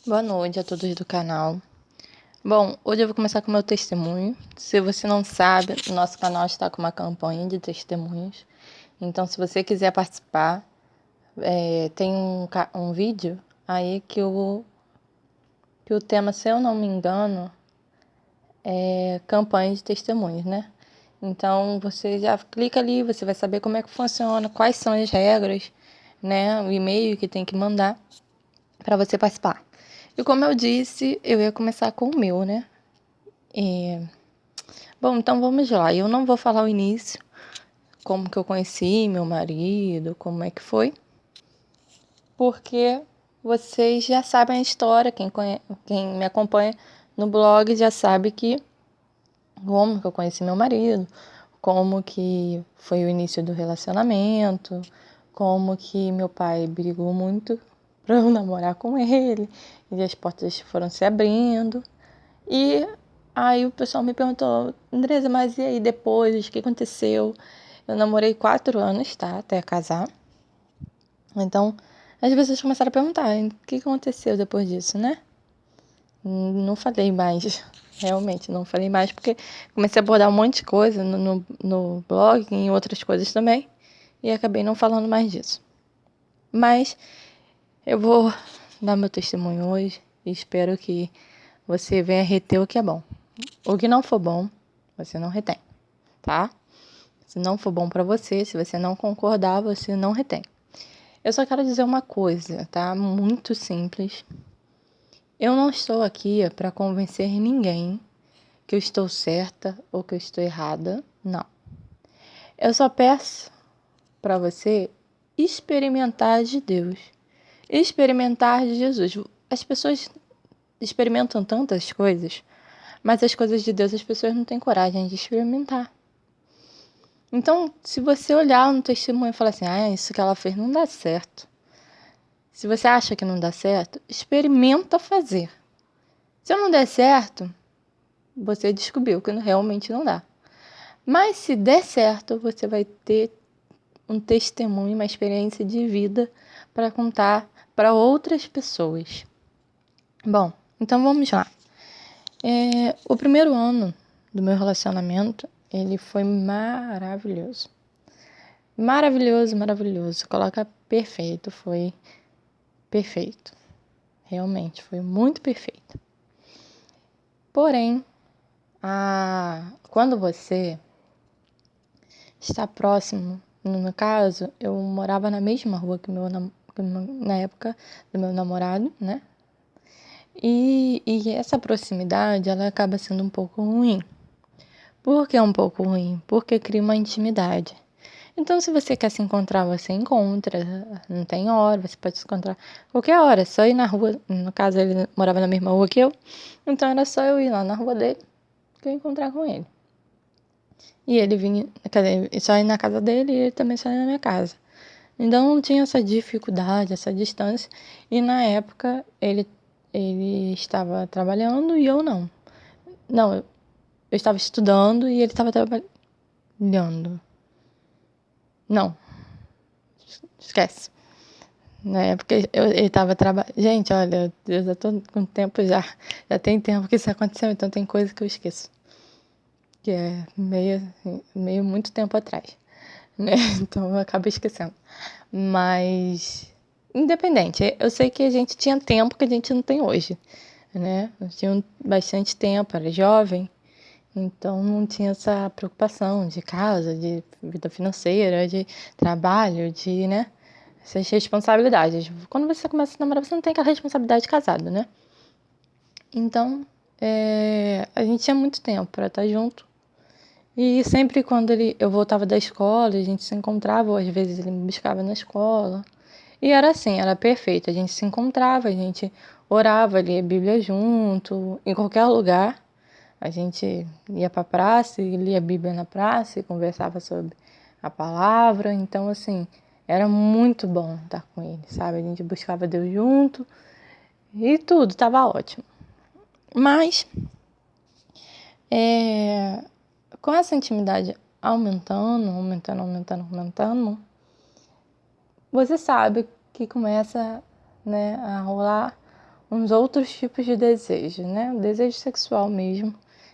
Boa noite a todos do canal. Bom, hoje eu vou começar com o meu testemunho. Se você não sabe, o nosso canal está com uma campanha de testemunhos. Então, se você quiser participar, tem um vídeo aí que o tema, se eu não me engano, é campanha de testemunhos, né? Então, você já clica ali, você vai saber como é que funciona, quais são as regras, né? O e-mail que tem que mandar para você participar. E como eu disse, eu ia começar com o meu, né? Bom, então vamos lá. Eu não vou falar o início, como que eu conheci meu marido, como é que foi, porque vocês já sabem a história, quem me acompanha no blog já sabe como que eu conheci meu marido, como que foi o início do relacionamento, como que meu pai brigou muito para eu namorar com ele, e as portas foram se abrindo. E aí o pessoal me perguntou: Andresa, mas e aí depois, o que aconteceu? Eu namorei 4 anos, tá? Até casar. Então, as pessoas começaram a perguntar: o que aconteceu depois disso, né? Não falei mais, realmente, não falei mais, porque comecei a abordar um monte de coisa no blog e em outras coisas também, e acabei não falando mais disso. Mas eu vou dar meu testemunho hoje e espero que você venha reter o que é bom. O que não for bom, você não retém, tá? Se não for bom pra você, se você não concordar, você não retém. Eu só quero dizer uma coisa, tá? Muito simples. Eu não estou aqui para convencer ninguém que eu estou certa ou que eu estou errada. Não. Eu só peço para você experimentar de Deus, experimentar de Jesus. As pessoas experimentam tantas coisas, mas as coisas de Deus as pessoas não têm coragem de experimentar. Então, se você olhar no testemunho e falar assim, isso que ela fez não dá certo. Se você acha que não dá certo, experimenta fazer. Se não der certo, você descobriu que realmente não dá. Mas se der certo, você vai ter um testemunho, uma experiência de vida para contar para outras pessoas. Bom, então vamos lá. O primeiro ano do meu relacionamento, ele foi maravilhoso. Maravilhoso, maravilhoso. Coloca perfeito, foi perfeito. Realmente, foi muito perfeito. Porém, quando você está próximo, no caso, eu morava na mesma rua que na época do meu namorado, né? E essa proximidade, ela acaba sendo um pouco ruim. Por que é um pouco ruim? Porque cria uma intimidade. Então, se você quer se encontrar, você encontra. Não tem hora, você pode se encontrar qualquer hora. É só ir na rua. No caso, ele morava na mesma rua que eu. Então, era só eu ir lá na rua dele que eu ia encontrar com ele. E ele vinha, só ir na casa dele e ele também só ia na minha casa. Então, não tinha essa dificuldade, essa distância. E na época, ele estava trabalhando e eu não. Não, eu estava estudando e ele estava trabalhando. Não, esquece. Na época ele estava trabalhando. Gente, olha, eu já tô com tempo já. Já tem tempo que isso aconteceu, então tem coisa que eu esqueço. Que é meio muito tempo atrás, né? Então eu acabo esquecendo. Mas, independente, eu sei que a gente tinha tempo que a gente não tem hoje, né? Eu tinha bastante tempo, era jovem, então não tinha essa preocupação de casa, de vida financeira, de trabalho, de, né? Essas responsabilidades. Quando você começa a namorar, você não tem aquela responsabilidade de casado, né? Então, a gente tinha muito tempo para estar junto. E sempre quando eu voltava da escola, a gente se encontrava, ou às vezes ele me buscava na escola. E era assim, era perfeito. A gente se encontrava, a gente orava, lia a Bíblia junto, em qualquer lugar. A gente ia para a praça e lia a Bíblia na praça e conversava sobre a palavra. Então, assim, era muito bom estar com ele, sabe? A gente buscava Deus junto e tudo estava ótimo. Mas, com essa intimidade aumentando, você sabe que começa, né, a rolar uns outros tipos de desejo, né? O desejo sexual mesmo,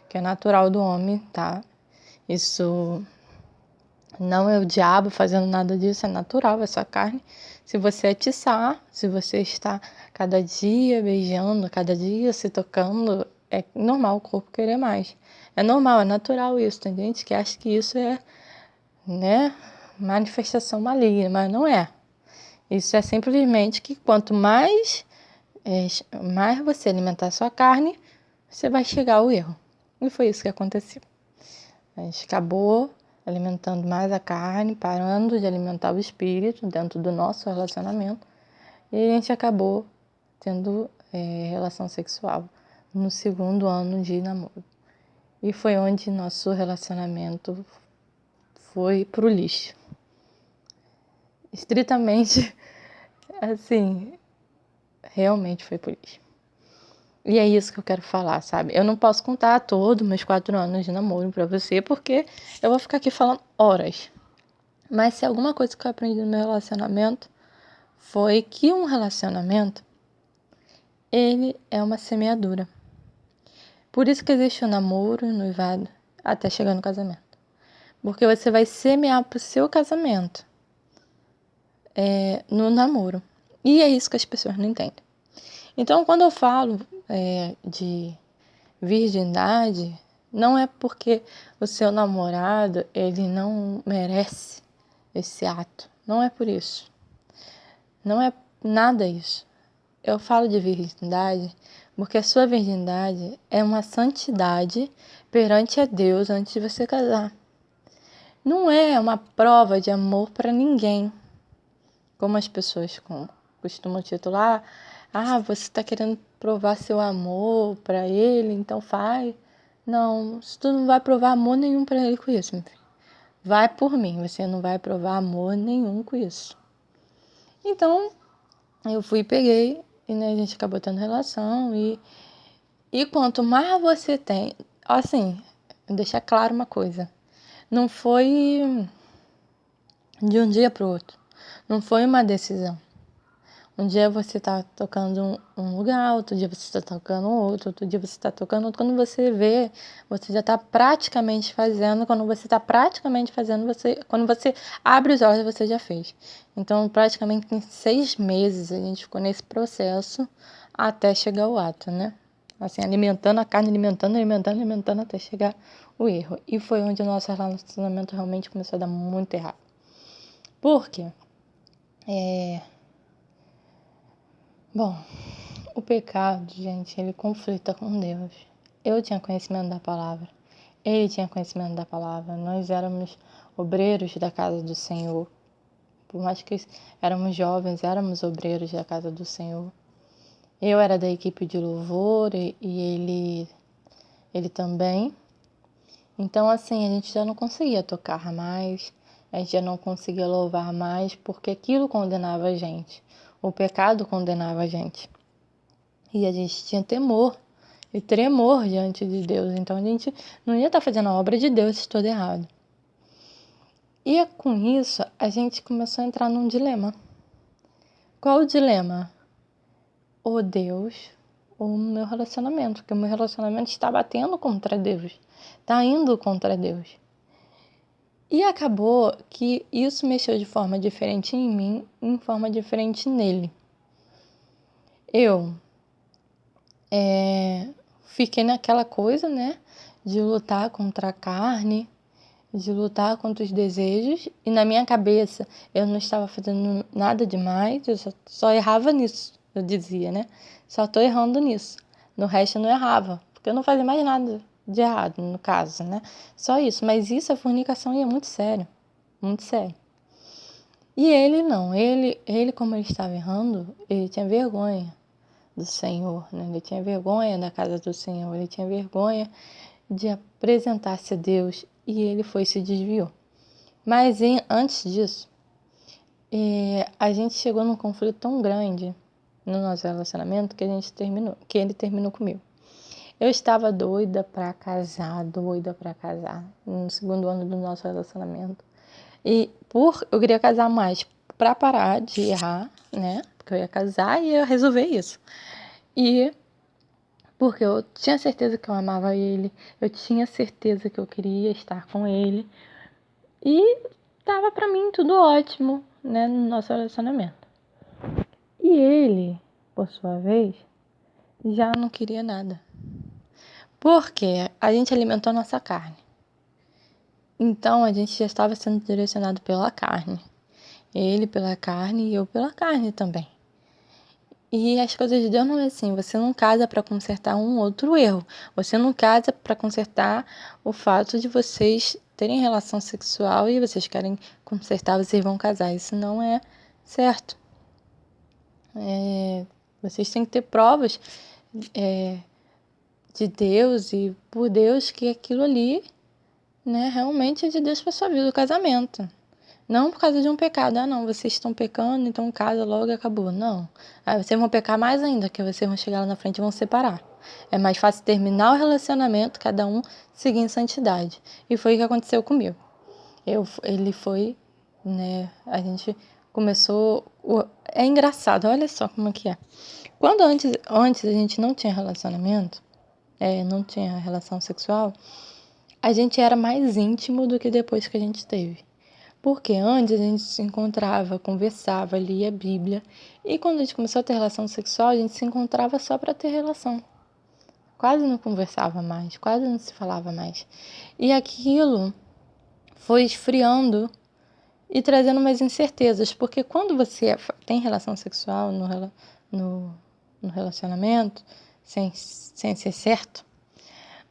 que é natural do homem, tá? Isso não é o diabo fazendo nada disso, é natural, é sua carne. Se você atiçar, se você está cada dia beijando, cada dia se tocando, é normal o corpo querer mais. É normal, é natural isso. Tem gente que acha que isso é, né, manifestação maligna, mas não é. Isso é simplesmente que quanto mais você alimentar a sua carne, você vai chegar ao erro. E foi isso que aconteceu. A gente acabou alimentando mais a carne, parando de alimentar o espírito dentro do nosso relacionamento, e a gente acabou tendo relação sexual no segundo ano de namoro. E foi onde nosso relacionamento foi pro lixo. Estritamente, assim, realmente foi pro lixo. E é isso que eu quero falar, sabe? Eu não posso contar todos meus 4 anos de namoro pra você, porque eu vou ficar aqui falando horas. Mas se alguma coisa que eu aprendi no meu relacionamento foi que um relacionamento, ele é uma semeadura. Por isso que existe o namoro, o noivado, até chegar no casamento. Porque você vai semear pro seu casamento no namoro. E é isso que as pessoas não entendem. Então, quando eu falo de virgindade, não é porque o seu namorado ele não merece esse ato. Não é por isso. Não é nada isso. Eu falo de virgindade porque a sua virgindade é uma santidade perante a Deus antes de você casar. Não é uma prova de amor para ninguém, como as pessoas costumam titular. Ah, você está querendo provar seu amor para ele, então faz. Não, tu não vai provar amor nenhum para ele com isso, meu filho. Vai por mim, você não vai provar amor nenhum com isso. Então, eu fui e peguei, e né, a gente acabou tendo relação, e quanto mais você tem, assim, deixar claro uma coisa, não foi de um dia para o outro, não foi uma decisão. Um dia você tá tocando um lugar, outro dia você está tocando outro dia você está tocando outro. Quando você vê, você já está praticamente fazendo. Quando você está praticamente fazendo, quando você abre os olhos, você já fez. Então, praticamente em 6 meses a gente ficou nesse processo até chegar ao ato, né? Assim, alimentando a carne, alimentando até chegar o erro. E foi onde o nosso relacionamento realmente começou a dar muito errado. Por quê? Bom, o pecado, gente, ele conflita com Deus. Eu tinha conhecimento da palavra, ele tinha conhecimento da palavra. Nós éramos obreiros da casa do Senhor. Por mais que éramos jovens, éramos obreiros da casa do Senhor. Eu era da equipe de louvor e ele também. Então, assim, a gente já não conseguia tocar mais, a gente já não conseguia louvar mais, porque aquilo condenava a gente. O pecado condenava a gente. E a gente tinha temor e tremor diante de Deus. Então a gente não ia estar fazendo a obra de Deus toda errado. E com isso a gente começou a entrar num dilema. Qual o dilema? Ou Deus ou o meu relacionamento. Porque o meu relacionamento está batendo contra Deus. Está indo contra Deus. E acabou que isso mexeu de forma diferente em mim e em forma diferente nele. Eu fiquei naquela coisa, né, de lutar contra a carne, de lutar contra os desejos, e na minha cabeça eu não estava fazendo nada demais, eu só errava nisso, eu dizia, né, só tô errando nisso, no resto eu não errava, porque eu não fazia mais nada de errado, no caso, né, só isso, mas isso, a fornicação é muito sério, muito sério. E ele não, ele como ele estava errando, ele tinha vergonha do Senhor, né? Ele tinha vergonha da casa do Senhor, ele tinha vergonha de apresentar-se a Deus e ele foi e se desviou. Mas antes disso, a gente chegou num conflito tão grande no nosso relacionamento que ele terminou comigo. Eu estava doida pra casar, no segundo ano do nosso relacionamento. E eu queria casar mais pra parar de errar, né? Porque eu ia casar e eu ia resolver isso. E porque eu tinha certeza que eu amava ele, eu tinha certeza que eu queria estar com ele. E tava pra mim tudo ótimo, né, no nosso relacionamento. E ele, por sua vez, já não queria nada. Porque a gente alimentou a nossa carne. Então a gente já estava sendo direcionado pela carne. Ele pela carne e eu pela carne também. E as coisas de Deus não é assim. Você não casa para consertar um outro erro. Você não casa para consertar o fato de vocês terem relação sexual e vocês querem consertar, vocês vão casar. Isso não é certo. Vocês têm que ter provas de Deus e por Deus que aquilo ali, né, realmente é de Deus para sua vida, o casamento. Não por causa de um pecado. Ah, não, vocês estão pecando, então casa logo e acabou. Não. Aí vocês vão pecar mais ainda, que vocês vão chegar lá na frente e vão separar. É mais fácil terminar o relacionamento, cada um seguir em santidade. E foi o que aconteceu comigo. Ele foi, né, a gente começou... É engraçado, olha só como é que é. Quando antes a gente não tinha relacionamento, não tinha relação sexual, a gente era mais íntimo do que depois que a gente teve. Porque antes a gente se encontrava, conversava, lia a Bíblia. E quando a gente começou a ter relação sexual, a gente se encontrava só para ter relação. Quase não conversava mais, quase não se falava mais. E aquilo foi esfriando e trazendo umas incertezas. Porque quando você tem relação sexual no relacionamento, sem ser certo,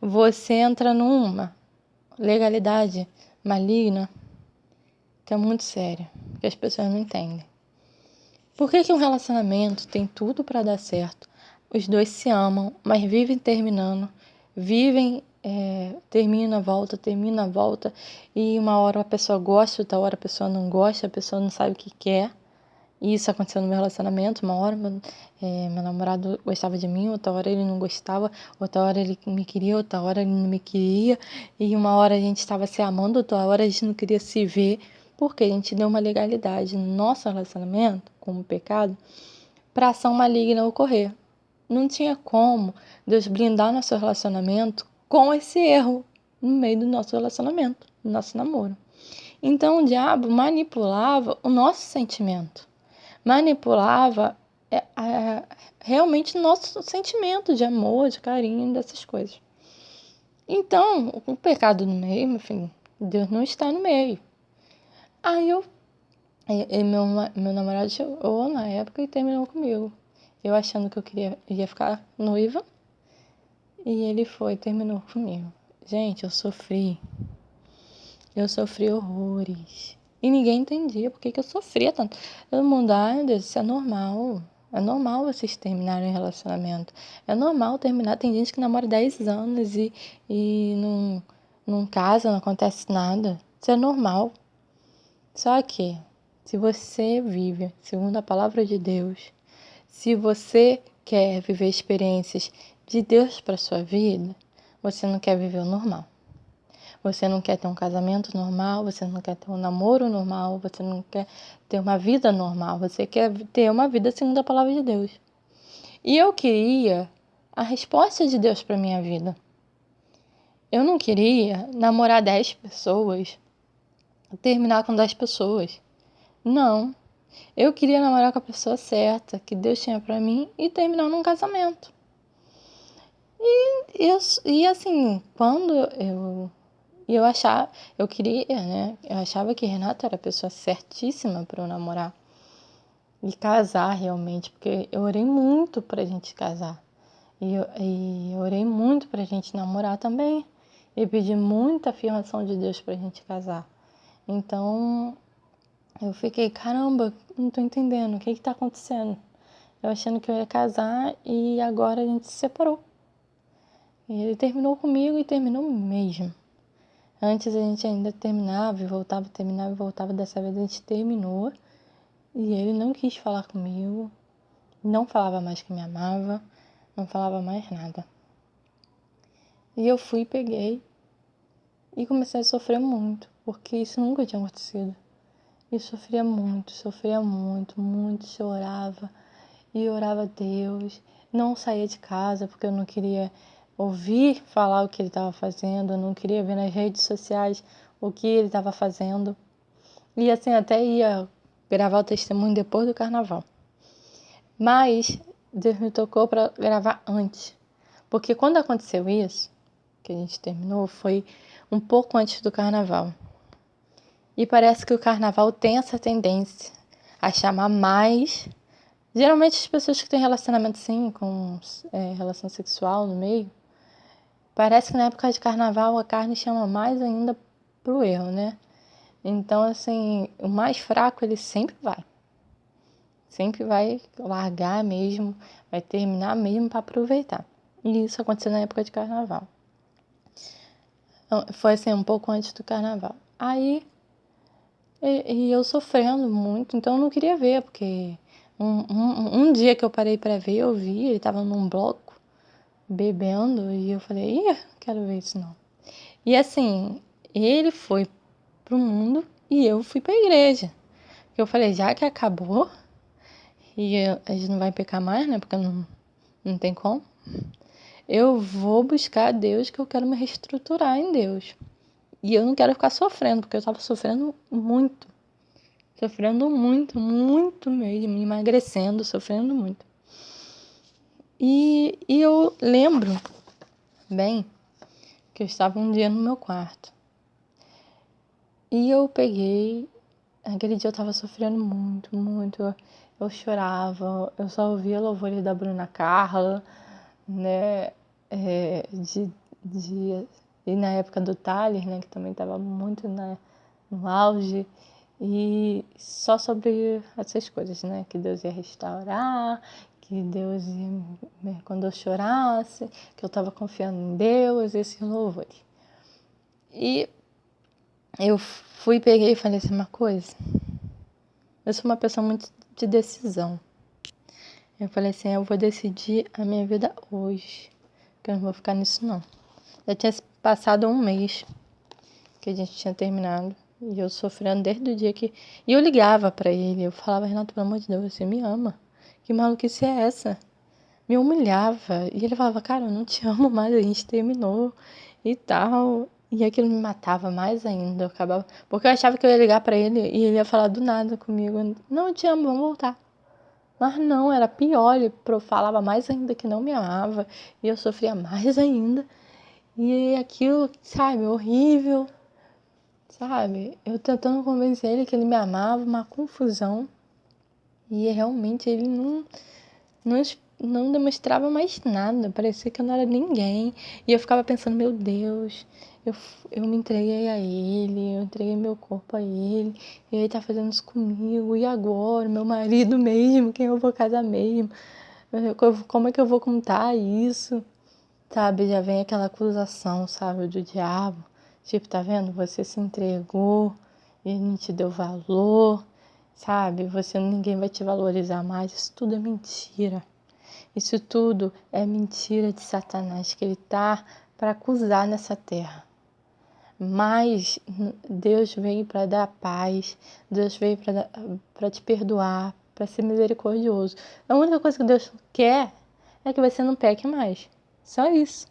você entra numa legalidade maligna que é muito séria, que as pessoas não entendem. Por que um relacionamento tem tudo para dar certo? Os dois se amam, mas vivem terminando, termina, volta, e uma hora a pessoa gosta, outra hora a pessoa não gosta, a pessoa não sabe o que quer. E isso aconteceu no meu relacionamento. Uma hora meu namorado gostava de mim, outra hora ele não gostava, outra hora ele me queria, outra hora ele não me queria. E uma hora a gente estava se amando, outra hora a gente não queria se ver, porque a gente deu uma legalidade no nosso relacionamento, como pecado, para ação maligna ocorrer. Não tinha como Deus blindar nosso relacionamento com esse erro no meio do nosso relacionamento, do nosso namoro. Então o diabo manipulava o nosso sentimento. Manipulava realmente nosso sentimento de amor, de carinho, dessas coisas. Então, o pecado no meio, meu filho, Deus não está no meio. Aí meu namorado chegou na época e terminou comigo. Eu achando que ia ficar noiva, e ele terminou comigo. Gente, eu sofri horrores. E ninguém entendia por que eu sofria tanto. Todo mundo, ai, Deus, isso é normal. É normal vocês terminarem o relacionamento. É normal terminar. Tem gente que namora 10 anos e não casa, não acontece nada. Isso é normal. Só que, se você vive segundo a palavra de Deus, se você quer viver experiências de Deus para sua vida, você não quer viver o normal. Você não quer ter um casamento normal, você não quer ter um namoro normal, você não quer ter uma vida normal, você quer ter uma vida segundo a palavra de Deus. E eu queria a resposta de Deus para minha vida. Eu não queria namorar 10 pessoas, terminar com 10 pessoas. Não. Eu queria namorar com a pessoa certa, que Deus tinha para mim, e terminar num casamento. E assim, quando eu queria, né? Eu achava que Renato era a pessoa certíssima para eu namorar e casar realmente, porque eu orei muito pra gente casar. E eu orei muito pra gente namorar também. E pedi muita afirmação de Deus pra gente casar. Então, eu fiquei, caramba, não tô entendendo, o que tá acontecendo? Eu achando que eu ia casar e agora a gente se separou. E ele terminou comigo e terminou mesmo. Antes a gente ainda terminava e voltava, terminava e voltava. Dessa vez a gente terminou. E ele não quis falar comigo. Não falava mais que me amava. Não falava mais nada. E eu fui, peguei. E comecei a sofrer muito. Porque isso nunca tinha acontecido. E sofria muito, muito. Chorava. E orava a Deus. não saía de casa porque eu não queria ouvir falar o que ele estava fazendo, eu não queria ver nas redes sociais o que ele estava fazendo. E assim, até ia gravar o testemunho depois do carnaval. Mas Deus me tocou para gravar antes. Porque quando aconteceu isso, que a gente terminou, foi um pouco antes do carnaval. E parece que o carnaval tem essa tendência a chamar mais. Geralmente as pessoas que têm relacionamento assim, com relação sexual no meio, parece que na época de carnaval a carne chama mais ainda pro erro, né? Então, assim, o mais fraco ele sempre vai. Sempre vai largar mesmo, vai terminar mesmo para aproveitar. E isso aconteceu na época de carnaval. Foi assim, um pouco antes do carnaval. Aí, e eu sofrendo muito, então eu não queria ver, porque um dia que eu parei para ver, eu vi, ele tava num bloco, bebendo, e eu falei, ih, quero ver isso não. E assim, ele foi pro mundo e eu fui pra igreja. Eu falei, já que acabou, e a gente não vai pecar mais, né, porque não tem como, eu vou buscar a Deus, que eu quero me reestruturar em Deus. E eu não quero ficar sofrendo, porque eu tava sofrendo muito. Sofrendo muito, muito mesmo, emagrecendo, sofrendo muito. E eu lembro bem que eu estava um dia no meu quarto. E eu peguei. Aquele dia eu estava sofrendo muito, muito. Eu chorava, eu só ouvia louvores da Bruna Carla, né? E na época do Thaler, né? Que também estava muito no auge. E só sobre essas coisas, né? Que Deus ia restaurar, que Deus ia, quando eu chorasse, que eu estava confiando em Deus, esses louvores. E eu peguei e falei assim, uma coisa. Eu sou uma pessoa muito de decisão. Eu falei assim, eu vou decidir a minha vida hoje, que eu não vou ficar nisso não. Já tinha passado um mês que a gente tinha terminado. E eu sofrendo desde o dia que... E eu ligava pra ele, eu falava, Renato, pelo amor de Deus, você me ama. Que maluquice é essa? Me humilhava. E ele falava, cara, eu não te amo mais, a gente terminou e tal. E aquilo me matava mais ainda. Eu acabava... Porque eu achava que eu ia ligar pra ele e ele ia falar do nada comigo. Não, eu te amo, vamos voltar. Mas não, era pior, ele falava mais ainda que não me amava. E eu sofria mais ainda. E aquilo, sabe, horrível. Sabe? Eu tentando convencer ele que ele me amava, uma confusão. E realmente ele não, não demonstrava mais nada. Parecia que eu não era ninguém. E eu ficava pensando, meu Deus, eu me entreguei a ele, eu entreguei meu corpo a ele. E ele tá fazendo isso comigo. E agora? Meu marido mesmo, quem eu vou casar mesmo? Como é que eu vou contar isso? Sabe, já vem aquela acusação, sabe, do diabo. Tipo, tá vendo? Você se entregou, ele não te deu valor, sabe? Ninguém vai te valorizar mais. Isso tudo é mentira. Isso tudo é mentira de Satanás, que ele tá para acusar nessa terra. Mas Deus veio para dar paz, Deus veio para te perdoar, para ser misericordioso. A única coisa que Deus quer é que você não peque mais. Só isso.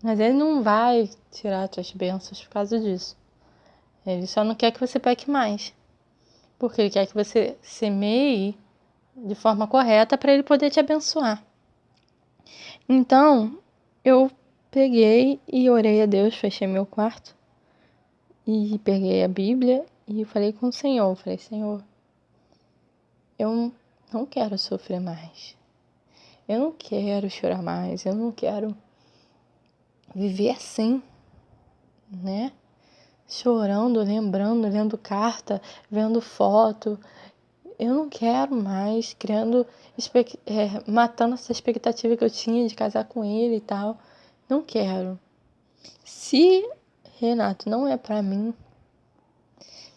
Mas ele não vai tirar as tuas bênçãos por causa disso. Ele só não quer que você peque mais. Porque ele quer que você semeie de forma correta para ele poder te abençoar. Então, eu peguei e orei a Deus, fechei meu quarto e peguei a Bíblia e falei com o Senhor. Falei, Senhor, eu não quero sofrer mais. Eu não quero chorar mais. Eu não quero viver assim, né? Chorando, lembrando, lendo carta, vendo foto. Eu não quero mais matando essa expectativa que eu tinha de casar com ele e tal. Não quero. Se Renato não é pra mim,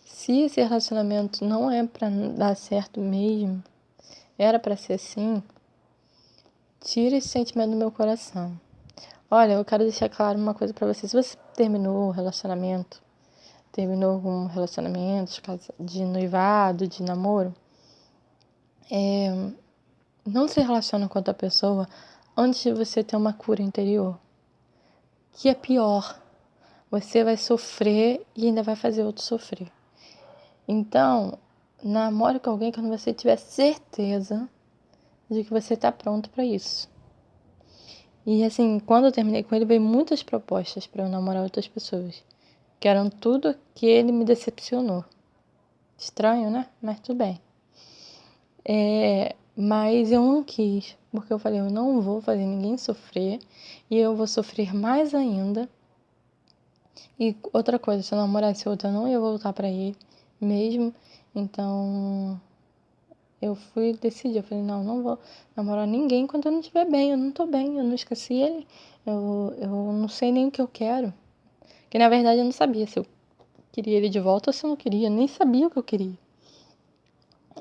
se esse relacionamento não é pra dar certo mesmo, era pra ser assim, tira esse sentimento do meu coração. Olha, eu quero deixar claro uma coisa pra você. Se você terminou o relacionamento, terminou um relacionamento de noivado, de namoro, não se relaciona com outra pessoa antes de você ter uma cura interior. Que é pior. Você vai sofrer e ainda vai fazer outro sofrer. Então, namore com alguém quando você tiver certeza de que você tá pronto pra isso. E assim, quando eu terminei com ele, veio muitas propostas pra eu namorar outras pessoas. Que eram tudo que ele me decepcionou. Estranho, né? Mas tudo bem. Mas eu não quis, porque eu falei, eu não vou fazer ninguém sofrer e eu vou sofrer mais ainda. E outra coisa, se eu namorasse outra, eu não ia voltar pra ele mesmo. Então, eu fui decidir, eu falei, não vou namorar ninguém quando eu não estiver bem, eu não tô bem, eu não esqueci ele, eu não sei nem o que eu quero. Que na verdade eu não sabia se eu queria ele de volta ou se eu não queria, eu nem sabia o que eu queria.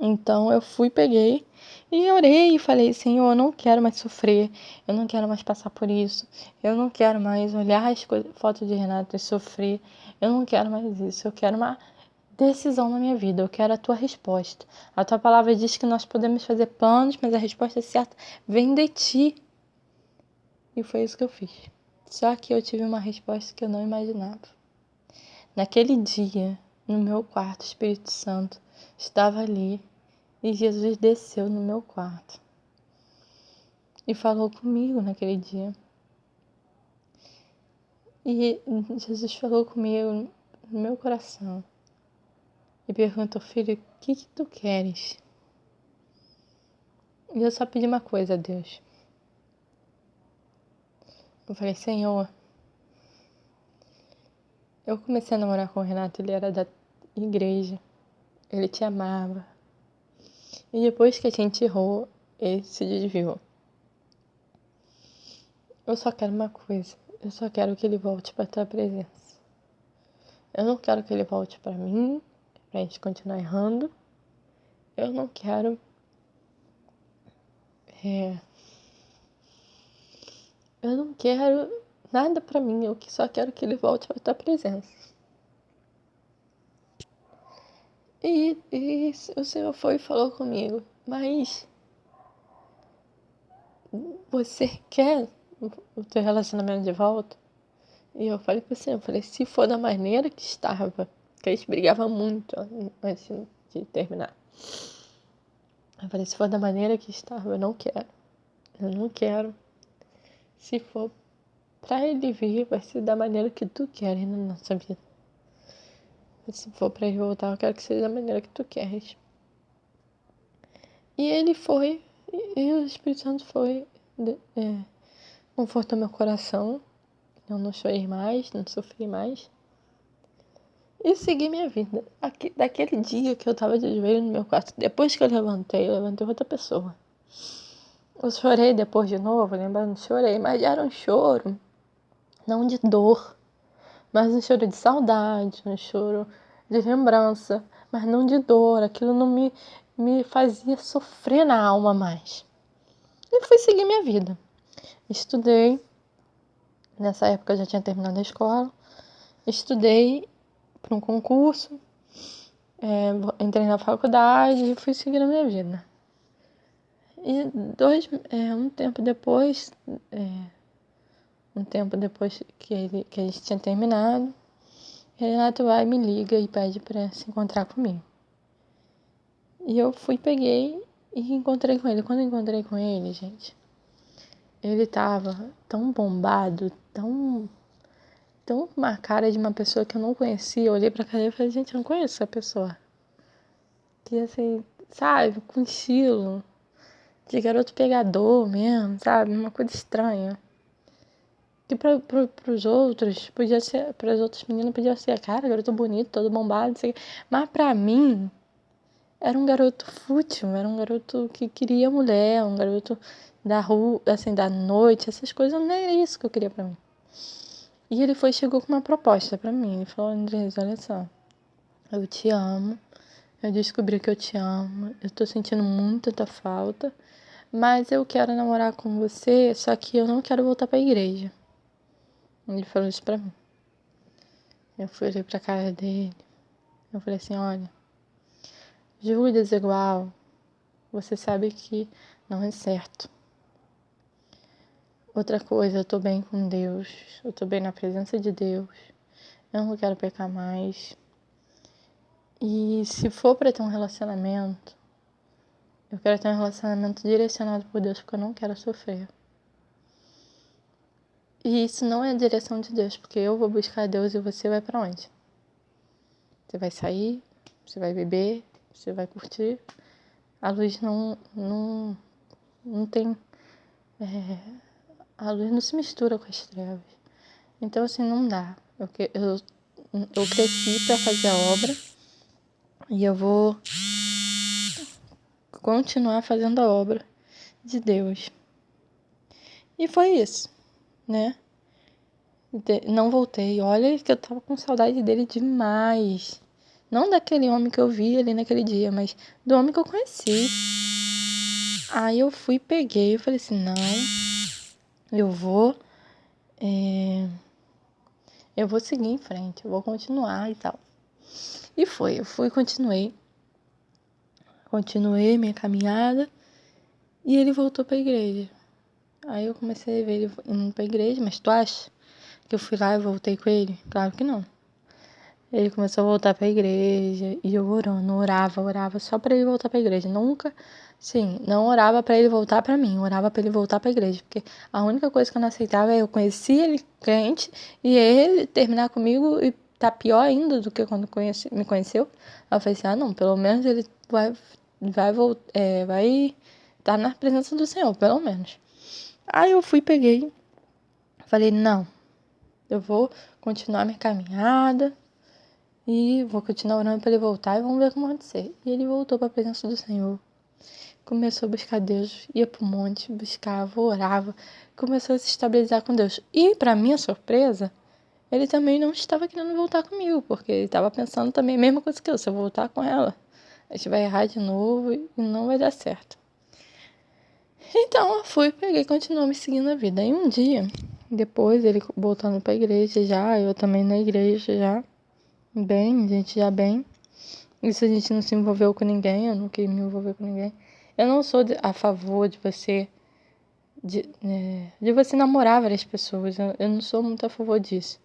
Então eu fui, peguei e orei e falei, Senhor, eu não quero mais sofrer, eu não quero mais passar por isso, eu não quero mais olhar as fotos de Renata e sofrer, eu não quero mais isso, eu quero uma decisão na minha vida, eu quero a tua resposta. A tua palavra diz que nós podemos fazer planos, mas a resposta certa vem de ti. E foi isso que eu fiz. Só que eu tive uma resposta que eu não imaginava. Naquele dia, no meu quarto, o Espírito Santo estava ali e Jesus desceu no meu quarto e falou comigo naquele dia. E Jesus falou comigo no meu coração e perguntou, filho, o que tu queres? E eu só pedi uma coisa a Deus. Eu falei, Senhor, eu comecei a namorar com o Renato, ele era da igreja, ele te amava. E depois que a gente errou, ele se desviou. Eu só quero uma coisa, eu só quero que ele volte para tua presença. Eu não quero que ele volte para mim, pra gente continuar errando. Eu não quero eu não quero nada pra mim, eu só quero que ele volte pra tua presença. E o Senhor foi e falou comigo, mas você quer o teu relacionamento de volta? E eu falei pro Senhor, eu falei, se for da maneira que estava, que a gente brigava muito antes de terminar. Eu falei, se for da maneira que estava, eu não quero. Eu não quero. Se for pra ele vir, vai ser da maneira que tu queres na nossa vida. Se for pra ele voltar, eu quero que seja da maneira que tu queres. E ele foi, e o Espírito Santo foi, confortou meu coração. Eu não chorei mais, não sofri mais. E segui minha vida. Daquele dia que eu tava de joelho no meu quarto, depois que eu levantei outra pessoa. Eu chorei depois de novo, lembrando, chorei, mas era um choro, não de dor, mas um choro de saudade, um choro de lembrança, mas não de dor. Aquilo não me fazia sofrer na alma mais. E fui seguir minha vida. Estudei, nessa época eu já tinha terminado a escola, estudei para um concurso, entrei na faculdade e fui seguindo a minha vida. E um tempo depois que a gente tinha terminado, Renato vai, me liga e pede para se encontrar comigo. E eu fui, peguei e encontrei com ele. Quando eu encontrei com ele, gente, ele tava tão bombado, tão uma cara de uma pessoa que eu não conhecia. Eu olhei pra cara e falei, gente, eu não conheço essa pessoa. Que assim, sabe, com estilo de garoto pegador mesmo, sabe? Uma coisa estranha. Que pros outros, podia ser, pras outras meninas podia ser, cara, garoto bonito, todo bombado, não sei o quê. Mas pra mim, era um garoto fútil, era um garoto que queria mulher, um garoto da rua, assim, da noite, essas coisas, não era isso que eu queria pra mim. E ele chegou com uma proposta pra mim, ele falou, Andrés, olha só, eu te amo, eu descobri que eu te amo, eu tô sentindo muita tua falta, mas eu quero namorar com você, só que eu não quero voltar pra igreja. Ele falou isso pra mim. Eu fui olhei pra cara dele, eu falei assim, olha, julgo desigual, você sabe que não é certo. Outra coisa, eu tô bem com Deus, eu tô bem na presença de Deus, eu não quero pecar mais. E se for pra ter um relacionamento, eu quero ter um relacionamento direcionado por Deus, porque eu não quero sofrer. E isso não é a direção de Deus, porque eu vou buscar Deus e você vai pra onde? Você vai sair, você vai beber, você vai curtir. A luz não tem... a luz não se mistura com as trevas. Então, assim, não dá. Eu cresci pra fazer a obra e eu vou continuar fazendo a obra de Deus. E foi isso, né? Não voltei. Olha que eu tava com saudade dele demais. Não daquele homem que eu vi ali naquele dia, mas do homem que eu conheci. Aí eu fui, peguei, eu falei assim, não, eu vou seguir em frente, eu vou continuar e tal. E foi, eu fui, continuei minha caminhada e ele voltou pra igreja. Aí eu comecei a ver ele indo pra igreja, mas tu acha que eu fui lá e voltei com ele? Claro que não. Ele começou a voltar pra igreja e eu orava só pra ele voltar pra igreja. Nunca, sim, não orava pra ele voltar pra mim, orava pra ele voltar pra igreja. Porque a única coisa que eu não aceitava é eu conhecer ele crente e ele terminar comigo e tá pior ainda do que quando me conheceu. Aí eu falei assim, não, pelo menos ele vai estar na presença do Senhor, pelo menos. Aí eu fui, peguei, falei, não, eu vou continuar minha caminhada. E vou continuar orando para ele voltar e vamos ver como vai acontecer. E ele voltou para a presença do Senhor. Começou a buscar Deus, ia para o monte, buscava, orava. Começou a se estabilizar com Deus. E, para minha surpresa, ele também não estava querendo voltar comigo, porque ele estava pensando também a mesma coisa que eu. Se eu voltar com ela, a gente vai errar de novo e não vai dar certo. Então, eu fui, peguei e continuou me seguindo a vida. Aí um dia, depois, ele voltando para a igreja já, eu também na igreja já. Bem, a gente já bem. Isso a gente não se envolveu com ninguém, eu não queria me envolver com ninguém. Eu não sou a favor de você de você namorar várias pessoas. Eu não sou muito a favor disso.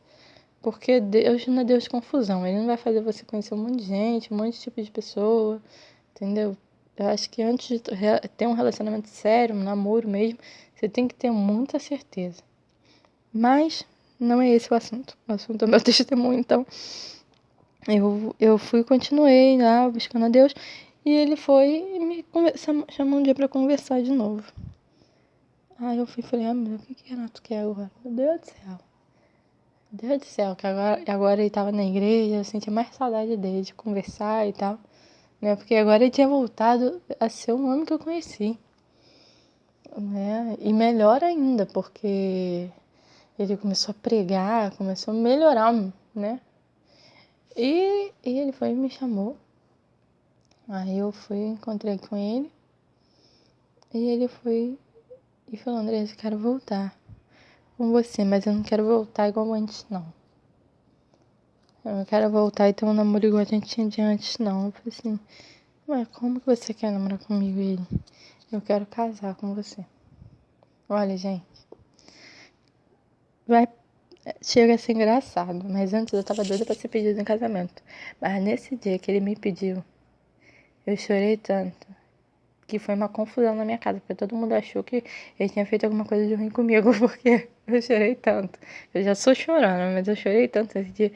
Porque Deus não é Deus de confusão. Ele não vai fazer você conhecer um monte de gente, um monte de tipo de pessoa, entendeu? Eu acho que antes de ter um relacionamento sério, um namoro mesmo, você tem que ter muita certeza. Mas não é esse o assunto. O assunto é o meu testemunho, então eu fui, continuei lá buscando a Deus e ele foi e me chamou um dia pra conversar de novo. Aí eu fui e falei, meu Deus, o que Renato quer agora? Meu Deus do céu. Meu Deus do céu, que agora ele tava na igreja, eu sentia mais saudade dele, de conversar e tal, né? Porque agora ele tinha voltado a ser um homem que eu conheci, né? E melhor ainda, porque ele começou a pregar, começou a melhorar, né? E ele foi e me chamou. Aí eu fui, encontrei com ele. E ele foi e falou, Andressa, eu quero voltar com você, mas eu não quero voltar igual antes, não. Eu não quero voltar e ter um namoro igual a gente tinha de antes, não. Eu falei assim, ué, como que você quer namorar comigo? Ele, eu quero casar com você. Olha, gente, chega a ser engraçado, mas antes eu tava doida pra ser pedido em casamento. Mas nesse dia que ele me pediu, eu chorei tanto, que foi uma confusão na minha casa, porque todo mundo achou que ele tinha feito alguma coisa de ruim comigo, porque eu chorei tanto. Eu já sou chorona, mas eu chorei tanto esse dia.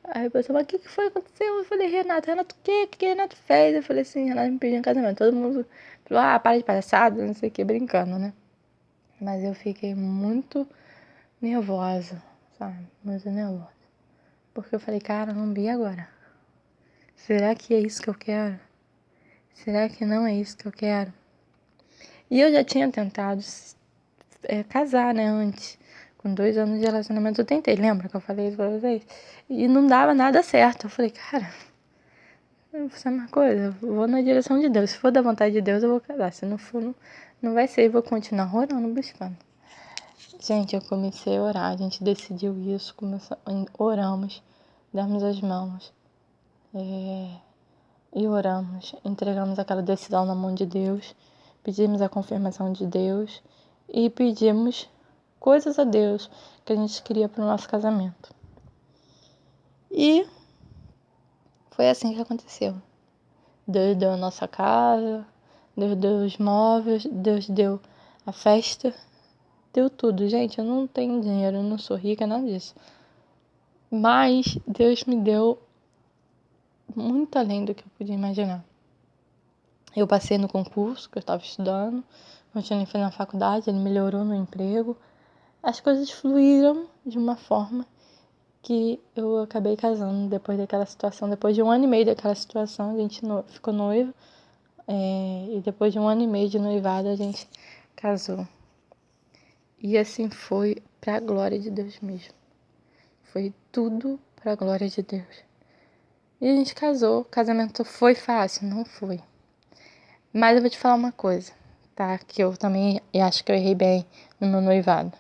Aí a pessoa, mas o que foi que aconteceu? Eu falei, Renato, o quê? O que Renato fez? Eu falei assim, Renato me pediu em casamento. Todo mundo falou, para de palhaçada, não sei o que, brincando, né? Mas eu fiquei muito nervosa, sabe? Muito nervosa. Porque eu falei, cara, não vi agora. Será que é isso que eu quero? Será que não é isso que eu quero? E eu já tinha tentado casar, né, antes. Com 2 anos de relacionamento eu tentei, lembra que eu falei isso pra vocês? E não dava nada certo. Eu falei, cara, eu vou fazer uma coisa, eu vou na direção de Deus. Se for da vontade de Deus, eu vou casar. Se não for, não vai ser. Eu vou continuar orando, buscando. Gente, eu comecei a orar, a gente decidiu isso, oramos, damos as mãos. E oramos, entregamos aquela decisão na mão de Deus. pedimos a confirmação de Deus e pedimos coisas a Deus que a gente queria para o nosso casamento. E foi assim que aconteceu. Deus deu a nossa casa, Deus deu os móveis, Deus deu a festa, deu tudo. Gente, eu não tenho dinheiro, eu não sou rica, nada disso. Mas Deus me deu muito além do que eu podia imaginar. Eu passei no concurso que eu estava estudando, continuei fazendo a faculdade, ele melhorou no emprego. As coisas fluíram de uma forma que eu acabei casando depois daquela situação. Depois de 1 ano e meio daquela situação, a gente ficou noivo. E depois de 1 ano e meio de noivado, a gente casou. E assim foi pra glória de Deus mesmo. Foi tudo pra glória de Deus. E a gente casou. O casamento foi fácil? Não foi. Mas eu vou te falar uma coisa, tá? Que eu também acho que eu errei bem no meu noivado.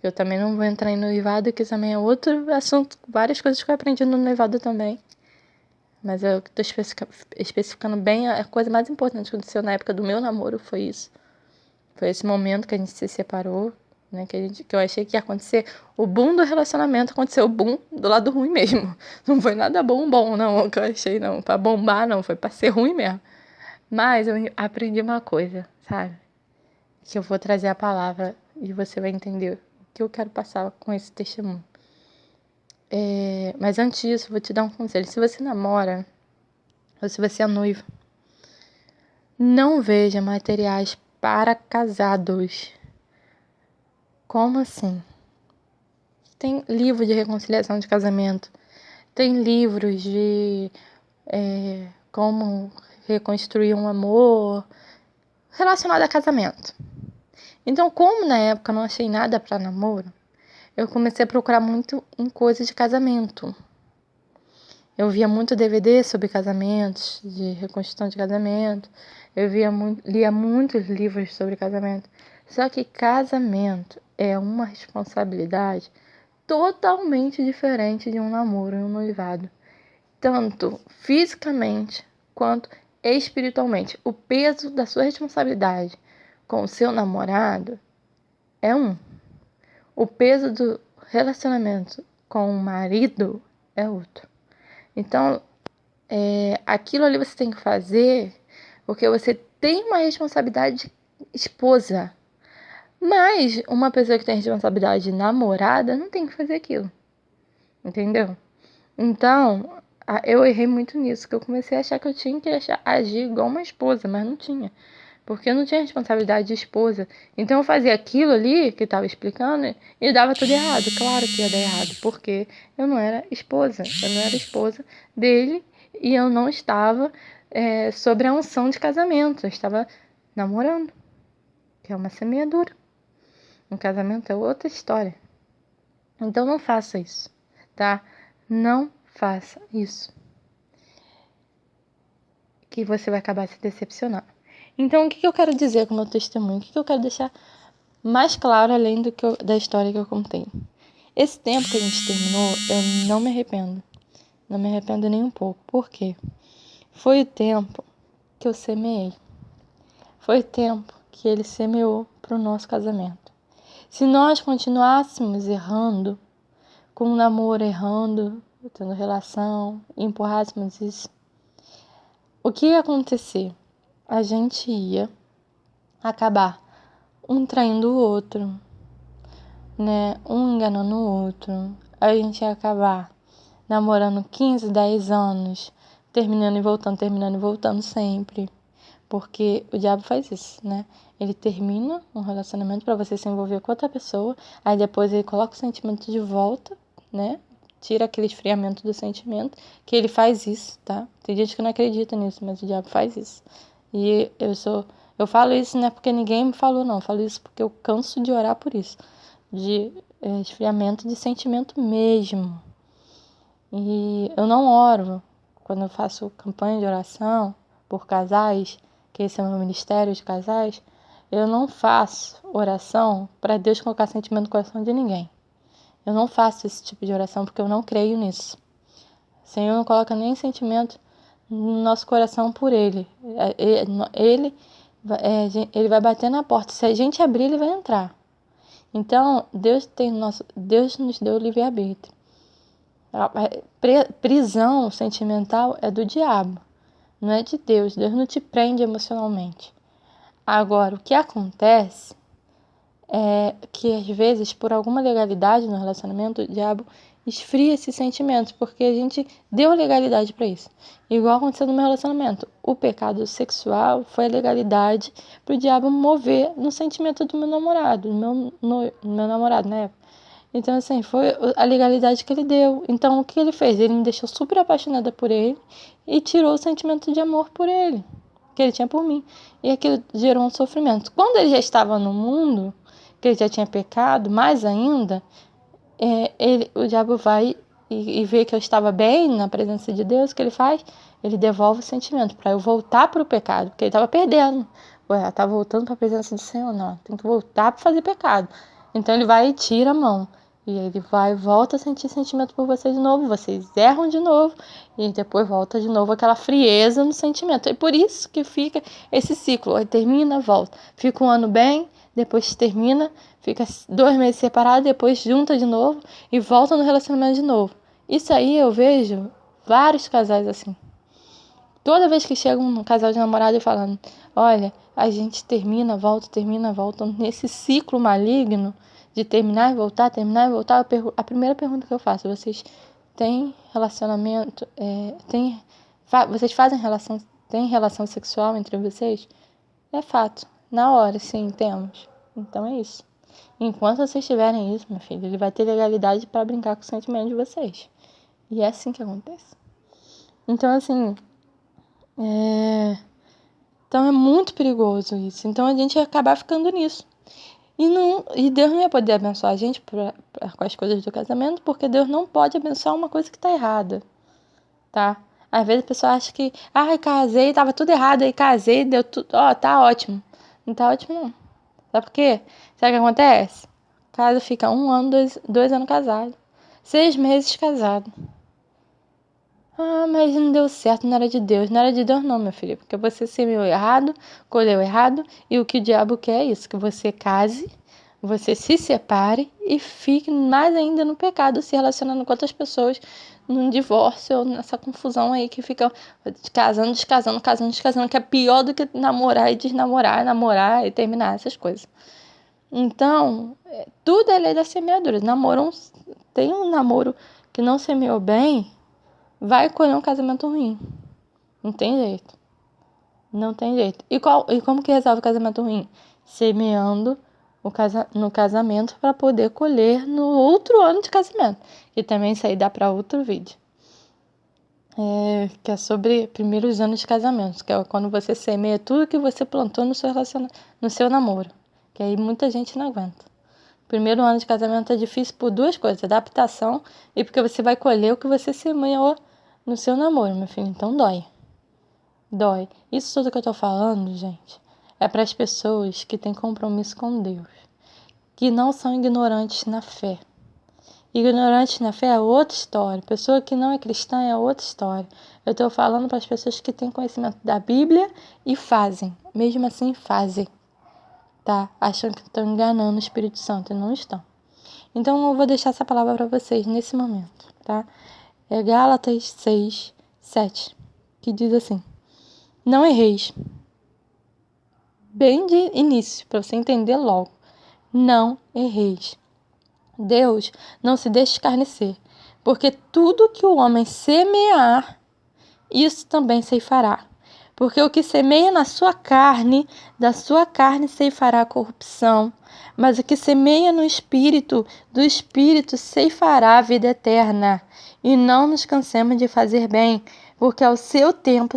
Eu também não vou entrar em noivado, que também é outro assunto. Várias coisas que eu aprendi no noivado também. Mas eu tô especificando bem a coisa mais importante que aconteceu na época do meu namoro foi isso. Foi esse momento que a gente se separou, né? Que eu achei que ia acontecer o boom do relacionamento, aconteceu o boom do lado ruim mesmo. Não foi nada bom, não, que eu achei, não. Pra bombar, não. Foi pra ser ruim mesmo. Mas eu aprendi uma coisa, sabe? Que eu vou trazer a palavra e você vai entender o que eu quero passar com esse testemunho. Mas antes disso, eu vou te dar um conselho. Se você namora, ou se você é noivo, não veja materiais para casados. Como assim? Tem livro de reconciliação de casamento. Tem livros de como reconstruir um amor relacionado a casamento. Então, como na época eu não achei nada para namoro, eu comecei a procurar muito em coisas de casamento. Eu via muito DVD sobre casamentos, de reconstrução de casamento. Eu lia muitos livros sobre casamento. Só que casamento é uma responsabilidade totalmente diferente de um namoro e um noivado. Tanto fisicamente quanto espiritualmente. O peso da sua responsabilidade com o seu namorado é um. O peso do relacionamento com o marido é outro. Então, aquilo ali você tem que fazer porque você tem uma responsabilidade de esposa. Mas uma pessoa que tem responsabilidade de namorada não tem que fazer aquilo. Entendeu? Então, eu errei muito nisso, que eu comecei a achar que eu tinha que agir igual uma esposa, mas não tinha. Porque eu não tinha responsabilidade de esposa. Então eu fazia aquilo ali que estava explicando e dava tudo errado. Claro que ia dar errado, porque eu não era esposa. Eu não era esposa dele e eu não estava sob a unção de casamento. Eu estava namorando, que é uma semeadura. Um casamento é outra história. Então não faça isso, tá? Não faça isso. Que você vai acabar se decepcionando. Então, o que eu quero dizer com o meu testemunho? O que eu quero deixar mais claro, além da história que eu contei? Esse tempo que a gente terminou, eu não me arrependo. Não me arrependo nem um pouco. Por quê? Foi o tempo que eu semeei. Foi o tempo que ele semeou para o nosso casamento. Se nós continuássemos errando, com o namoro errando, tendo relação, e empurrássemos isso, o que ia acontecer? A gente ia acabar um traindo o outro, né? Um enganando o outro. A gente ia acabar namorando 15, 10 anos, terminando e voltando sempre. Porque o diabo faz isso, né? Ele termina um relacionamento para você se envolver com outra pessoa, aí depois ele coloca o sentimento de volta, né? Tira aquele esfriamento do sentimento, que ele faz isso, tá? Tem gente que não acredita nisso, mas o diabo faz isso. E eu falo isso não é porque ninguém me falou, não. Eu falo isso porque eu canso de orar por isso. De esfriamento de sentimento mesmo. E eu não oro quando eu faço campanha de oração por casais, que esse é o meu ministério de casais. Eu não faço oração para Deus colocar sentimento no coração de ninguém. Eu não faço esse tipo de oração porque eu não creio nisso. O Senhor não coloca nem sentimento no nosso coração por Ele. Ele Ele vai bater na porta. Se a gente abrir, ele vai entrar. Então, Deus nos deu o livre-arbítrio. A prisão sentimental é do diabo, não é de Deus. Deus não te prende emocionalmente. Agora, o que acontece é que, às vezes, por alguma legalidade no relacionamento, o diabo esfria esses sentimentos, porque a gente deu legalidade para isso. Igual aconteceu no meu relacionamento. O pecado sexual foi a legalidade para o diabo mover no sentimento do meu namorado, meu namorado na época. Então, assim, foi a legalidade que ele deu. Então, o que ele fez? Ele me deixou super apaixonada por ele e tirou o sentimento de amor por ele, que ele tinha por mim. E aquilo gerou um sofrimento. Quando ele já estava no mundo, que ele já tinha pecado, mais ainda, o diabo vai e vê que eu estava bem na presença de Deus, o que ele faz? Ele devolve o sentimento para eu voltar para o pecado, porque ele estava perdendo. Ué, tá voltando para a presença do Senhor? Não, tem que voltar para fazer pecado. Então ele vai e tira a mão. E ele vai e volta a sentir sentimento por você de novo. Vocês erram de novo. E depois volta de novo aquela frieza no sentimento. É por isso que fica esse ciclo. Aí termina, volta. Fica um ano bem, depois termina, fica 2 meses separado, depois junta de novo e volta no relacionamento de novo. Isso aí eu vejo vários casais assim. Toda vez que chega um casal de namorado e falando, olha, a gente termina, volta, nesse ciclo maligno de terminar e voltar, a primeira pergunta que eu faço, vocês têm relacionamento, vocês têm relação sexual entre vocês? É fato, na hora, sim, temos. Então é isso. Enquanto vocês tiverem isso, meu filho, ele vai ter legalidade para brincar com o sentimento de vocês. E é assim que acontece. Então, assim, então é muito perigoso isso. Então a gente ia acabar ficando nisso. E Deus não ia poder abençoar a gente com as coisas do casamento, porque Deus não pode abençoar uma coisa que tá errada, tá? Às vezes a pessoa acha que, casei, tava tudo errado, aí casei, deu tudo, tá ótimo. Não tá ótimo, não. Sabe por quê? Sabe o que acontece? Casa fica 1 ano, 2 anos casado. 6 meses casado. Mas não deu certo, não era de Deus. Não era de Deus não, meu filho. Porque você semeou errado, colheu errado. E o que o diabo quer é isso. Que você case, você se separe e fique mais ainda no pecado, se relacionando com outras pessoas, num divórcio ou nessa confusão aí que fica casando, descasando, que é pior do que namorar e desnamorar, namorar e terminar, essas coisas. Então, tudo é lei da semeadura. Tem um namoro que não semeou bem, vai colher um casamento ruim. Não tem jeito. Não tem jeito. E como que resolve o casamento ruim? Semeando no casamento para poder colher no outro ano de casamento. E também isso aí dá para outro vídeo. Que é sobre primeiros anos de casamento. Que é quando você semeia tudo que você plantou no seu namoro. Que aí muita gente não aguenta. Primeiro ano de casamento é difícil por 2 coisas. Adaptação e porque você vai colher o que você semeou no seu namoro, meu filho. Então dói. Dói. Isso tudo que eu tô falando, gente, é para as pessoas que têm compromisso com Deus. Que não são ignorantes na fé. Ignorante na fé é outra história. Pessoa que não é cristã é outra história. Eu tô falando para as pessoas que têm conhecimento da Bíblia e fazem. Mesmo assim, fazem. Tá? Achando que estão enganando o Espírito Santo e não estão. Então eu vou deixar essa palavra para vocês nesse momento, tá? É Gálatas 6, 7, que diz assim: não erreis. Bem de início, para você entender logo. Não erreis. Deus não se deixa escarnecer, porque tudo que o homem semear, isso também ceifará. Porque o que semeia na sua carne, da sua carne ceifará a corrupção. Mas o que semeia no Espírito, do Espírito ceifará a vida eterna. E não nos cansemos de fazer bem, porque ao seu tempo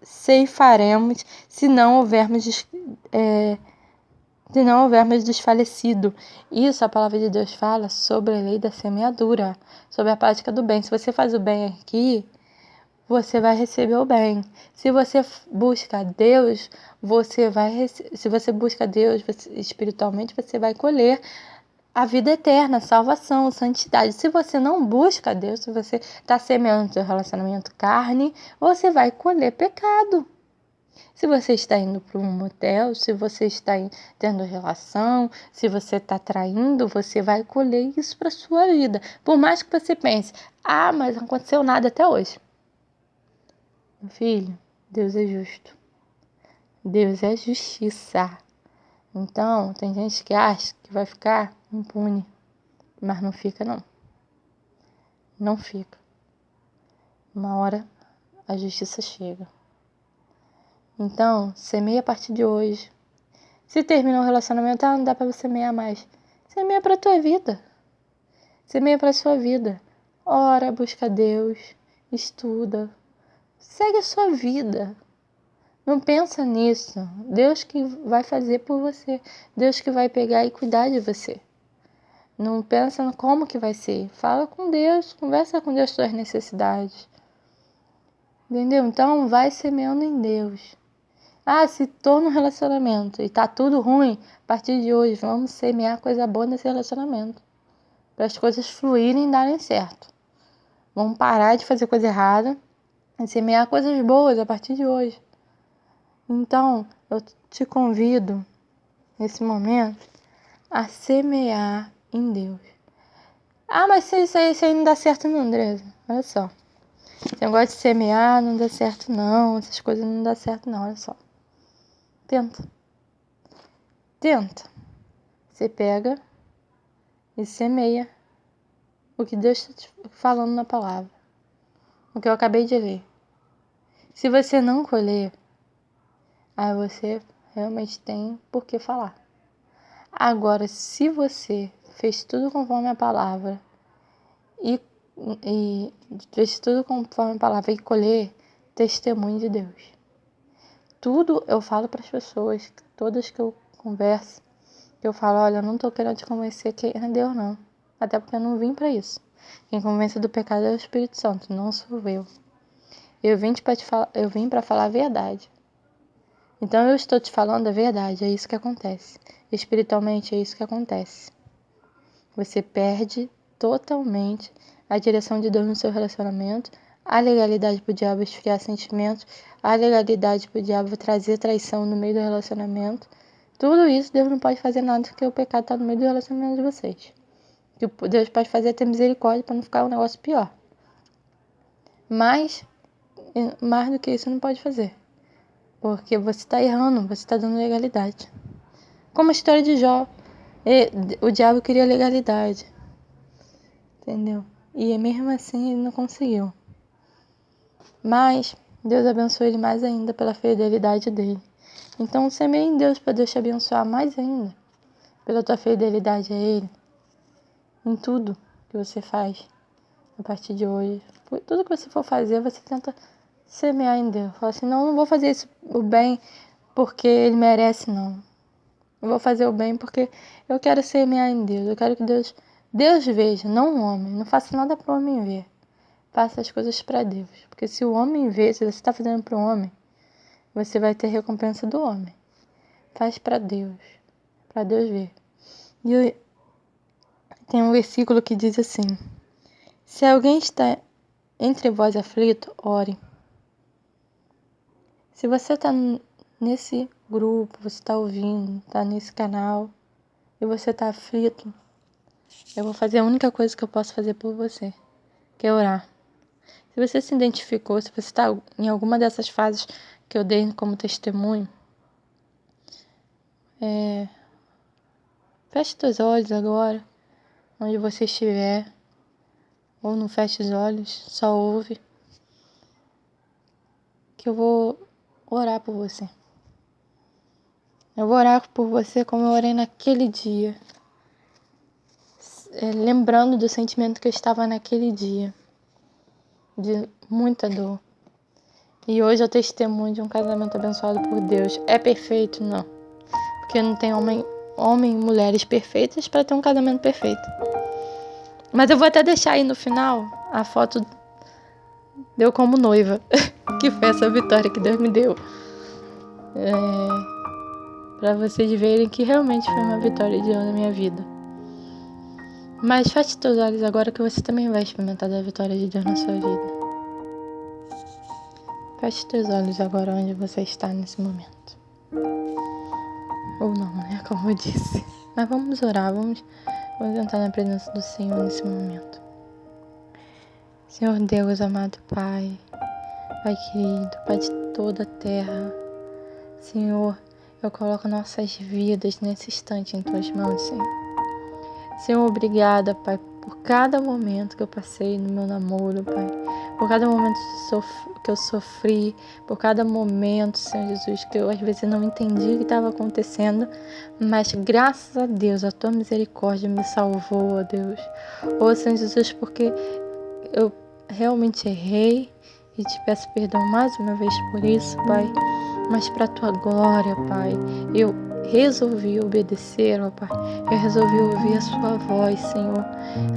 ceifaremos, se não houvermos desfalecido. Isso a palavra de Deus fala sobre a lei da semeadura, sobre a prática do bem. Se você faz o bem aqui, você vai receber o bem. Se você busca Deus, se você busca Deus espiritualmente, você vai colher a vida eterna, salvação, santidade. Se você não busca Deus, se você está semeando seu relacionamento carne, você vai colher pecado. Se você está indo para um motel, se você está tendo relação, se você está traindo, você vai colher isso para sua vida. Por mais que você pense, mas não aconteceu nada até hoje. Meu filho, Deus é justo. Deus é justiça. Então, tem gente que acha que vai ficar impune, mas não fica não. Não fica. Uma hora a justiça chega. Então, semeia a partir de hoje. Se terminar um relacionamento, não dá pra você semear mais. Semeia pra tua vida. Semeia pra sua vida. Ora, busca Deus, estuda. Segue a sua vida. Não pensa nisso. Deus que vai fazer por você. Deus que vai pegar e cuidar de você. Não pensa no como que vai ser. Fala com Deus, conversa com Deus suas necessidades. Entendeu? Então, vai semeando em Deus. Se tô num relacionamento e tá tudo ruim, a partir de hoje vamos semear coisa boa nesse relacionamento. Para as coisas fluírem e darem certo. Vamos parar de fazer coisa errada e semear coisas boas a partir de hoje. Então, eu te convido, nesse momento, a semear em Deus. Mas isso aí não dá certo não, Andresa. Olha só. Esse negócio de semear não dá certo não. Essas coisas não dá certo não, olha só. Tenta. Você pega e semeia o que Deus está te falando na palavra. O que eu acabei de ler. Se você não colher, aí você realmente tem por que falar. Agora, se você fez tudo conforme a palavra e fez tudo conforme a palavra e colher, testemunho de Deus. Tudo eu falo para as pessoas, todas que eu converso, eu falo, olha, eu não tô querendo te convencer que é Deus não. Até porque eu não vim para isso. Quem convence do pecado é o Espírito Santo, não sou eu. Eu vim para falar a verdade. Então eu estou te falando a verdade, é isso que acontece. Espiritualmente é isso que acontece. Você perde totalmente a direção de Deus no seu relacionamento, a legalidade para o diabo esfriar sentimentos, a legalidade para o diabo trazer traição no meio do relacionamento. Tudo isso Deus não pode fazer nada porque o pecado está no meio do relacionamento de vocês. O que Deus pode fazer é ter misericórdia para não ficar um negócio pior. Mas, mais do que isso não pode fazer. Porque você está errando, você está dando legalidade. Como a história de Jó. O diabo queria legalidade. Entendeu? E mesmo assim ele não conseguiu. Mas Deus abençoou ele mais ainda pela fidelidade dele. Então semeia em Deus para Deus te abençoar mais ainda. Pela tua fidelidade a Ele. Em tudo que você faz a partir de hoje. Tudo que você for fazer, você tenta semear em Deus. Fala assim, não vou fazer isso o bem porque Ele merece, não. Eu vou fazer o bem porque eu quero semear em Deus. Eu quero que Deus veja, não o homem. Não faça nada para o homem ver. Faça as coisas para Deus. Porque se o homem vê, se você está fazendo para o homem, você vai ter recompensa do homem. Faz para Deus ver. E tem um versículo que diz assim: se alguém está entre vós aflito, ore. Se você está nesse grupo, você está ouvindo, está nesse canal, e você está aflito, eu vou fazer a única coisa que eu posso fazer por você, que é orar. Se você se identificou, se você está em alguma dessas fases que eu dei como testemunho, feche teus olhos agora, onde você estiver, ou não feche os olhos, só ouve, que eu vou orar por você. Eu vou orar por você como eu orei naquele dia, lembrando do sentimento que eu estava naquele dia, de muita dor. E hoje eu testemunho de um casamento abençoado por Deus. É perfeito? Não. Porque não tem homem e mulheres perfeitas para ter um casamento perfeito. Mas eu vou até deixar aí no final a foto de eu como noiva, que foi essa vitória que Deus me deu. Para vocês verem que realmente foi uma vitória de Deus na minha vida. Mas feche seus olhos agora que você também vai experimentar da vitória de Deus na sua vida. Feche teus olhos agora onde você está nesse momento. Ou não, né? Como eu disse. Mas vamos orar, vamos entrar na presença do Senhor nesse momento. Senhor Deus, amado Pai, Pai querido, Pai de toda a terra. Senhor, eu coloco nossas vidas nesse instante em Tuas mãos, Senhor. Senhor, obrigada, Pai, por cada momento que eu passei no meu namoro, Pai. Por cada momento que eu sofri, por cada momento, Senhor Jesus, que eu às vezes não entendi o que estava acontecendo, mas graças a Deus, a Tua misericórdia me salvou, ó Deus. Ó Senhor Jesus, porque eu realmente errei e te peço perdão mais uma vez por isso, Pai. Mas para a Tua glória, Pai, eu resolvi obedecer, ó Pai. Eu resolvi ouvir a Sua voz, Senhor.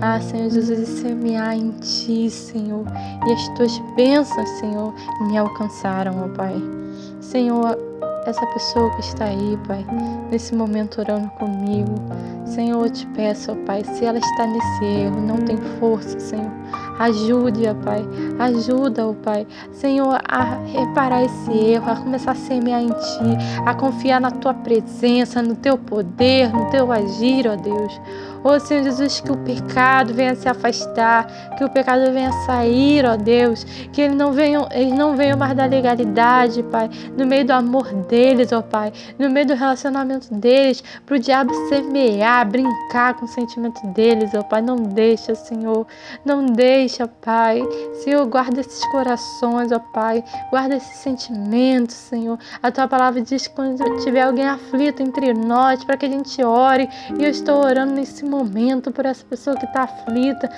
Ah, Senhor Jesus, e semear em Ti, Senhor. E as Tuas bênçãos, Senhor, me alcançaram, ó Pai. Senhor, essa pessoa que está aí, Pai, nesse momento orando comigo, Senhor, eu te peço, ó Pai, se ela está nesse erro, não tem força, Senhor, ajude-a, Pai, ajuda-o, Pai, Senhor, a reparar esse erro, a começar a semear em Ti, a confiar na Tua presença, no Teu poder, no Teu agir, ó Deus. Ó Senhor Jesus, que o pecado venha se afastar, que o pecado venha sair, ó Deus, que eles não venham mais da legalidade, Pai, no meio do amor deles, ó Pai, no meio do relacionamento deles, pro diabo semear, brincar com o sentimento deles, ó Pai. Não deixa, Senhor, não deixa, Pai. Senhor, guarda esses corações, ó Pai, guarda esses sentimentos, Senhor. A Tua palavra diz que quando tiver alguém aflito entre nós, para que a gente ore, e eu estou orando nesse momento por essa pessoa que está aflita,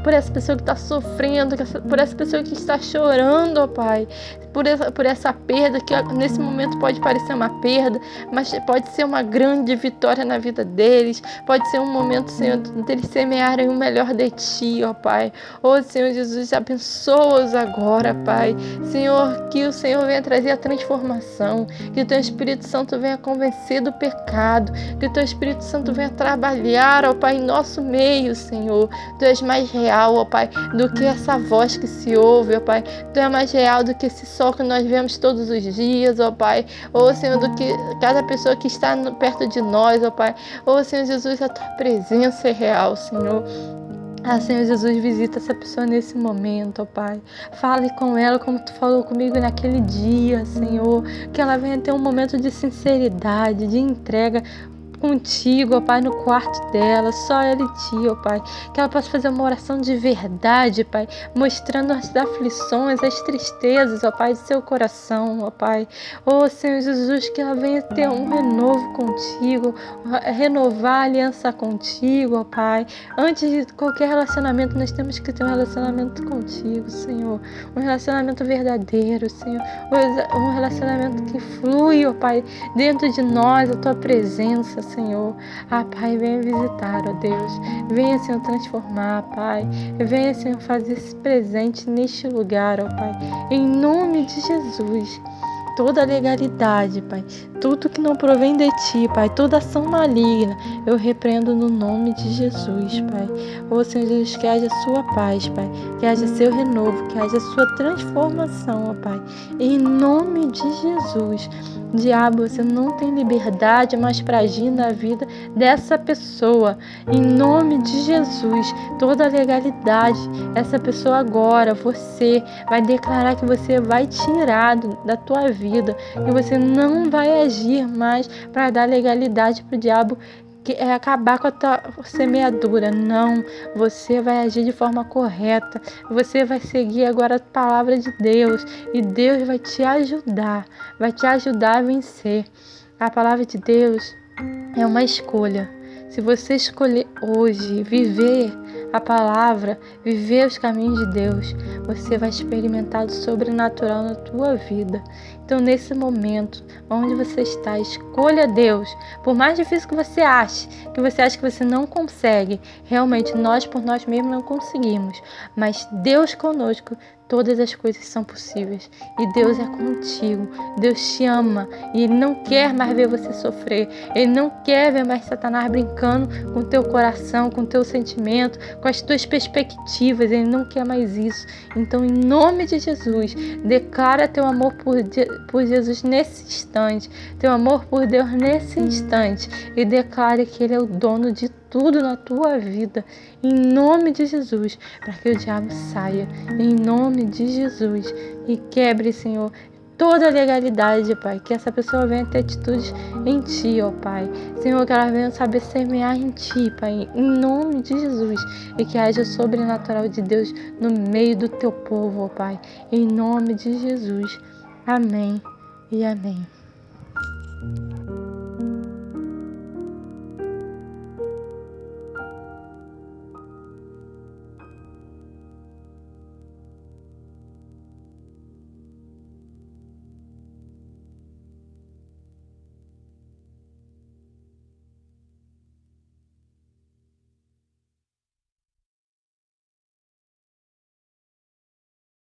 por essa pessoa que está sofrendo, por essa pessoa que está chorando, ó Pai, por essa perda que nesse momento pode parecer uma perda, mas pode ser uma grande vitória na vida deles, pode ser um momento, Senhor, deles semearem o melhor de Ti, ó Pai. Ó Senhor Jesus, abençoa-os agora, Pai. Senhor, que o Senhor venha trazer a transformação, que o Teu Espírito Santo venha convencer do pecado, que o Teu Espírito Santo venha trabalhar, ó Pai, em nosso meio, Senhor. Tu és mais real, ó Pai, do que essa voz que se ouve, ó Pai. Tu és mais real do que esse sol que nós vemos todos os dias, ó Pai. Ó Senhor, do que cada pessoa que está perto de nós, ó Pai. Ó Senhor Jesus, a Tua presença é real, Senhor. Ah, Senhor Jesus, visita essa pessoa nesse momento, ó Pai. Fale com ela como Tu falou comigo naquele dia, Senhor. Que ela venha ter um momento de sinceridade, de entrega contigo, ó Pai, no quarto dela, só ela e Ti, ó Pai, que ela possa fazer uma oração de verdade, Pai, mostrando as aflições, as tristezas, ó Pai, do seu coração, ó Pai, ó Senhor Jesus, que ela venha ter um renovo contigo, renovar a aliança contigo, ó Pai. Antes de qualquer relacionamento, nós temos que ter um relacionamento contigo, Senhor, um relacionamento verdadeiro, Senhor, um relacionamento que flui, ó Pai, dentro de nós, a Tua presença, Senhor. Ah, Pai, venha visitar, ó Deus. Venha, Senhor, transformar, Pai. Venha, Senhor, fazer-se presente neste lugar, ó Pai. Em nome de Jesus. Toda legalidade, Pai, tudo que não provém de Ti, Pai, toda ação maligna, eu repreendo no nome de Jesus, Pai. Ô Senhor Jesus, que haja Sua paz, Pai, que haja Seu renovo, que haja Sua transformação, ó Pai, em nome de Jesus. Diabo, você não tem liberdade mais para agir na vida dessa pessoa, em nome de Jesus. Toda legalidade, essa pessoa agora, você vai declarar que você vai tirar da tua vida, que você não vai agir mais para dar legalidade para o diabo que é acabar com a tua semeadura. Não, você vai agir de forma correta, você vai seguir agora a palavra de Deus e Deus vai te ajudar a vencer. A palavra de Deus é uma escolha. Se você escolher hoje viver a palavra, viver os caminhos de Deus, você vai experimentar o sobrenatural na tua vida. Então, nesse momento, onde você está, escolha Deus. Por mais difícil que você ache que você não consegue, realmente nós por nós mesmos não conseguimos, mas Deus conosco, todas as coisas são possíveis. E Deus é contigo. Deus te ama e Ele não quer mais ver você sofrer. Ele não quer ver mais Satanás brincando com o teu coração, com o teu sentimento, com as tuas perspectivas. Ele não quer mais isso. Então, em nome de Jesus, declara teu amor por Jesus nesse instante, teu amor por Deus nesse instante, e declare que Ele é o dono de tudo na tua vida, em nome de Jesus, para que o diabo saia, em nome de Jesus, e quebre, Senhor, toda a legalidade, Pai, que essa pessoa venha ter atitudes em Ti, ó Pai. Senhor, que ela venha saber semear em Ti, Pai, em nome de Jesus, e que haja o sobrenatural de Deus no meio do Teu povo, ó Pai, em nome de Jesus. Amém e amém.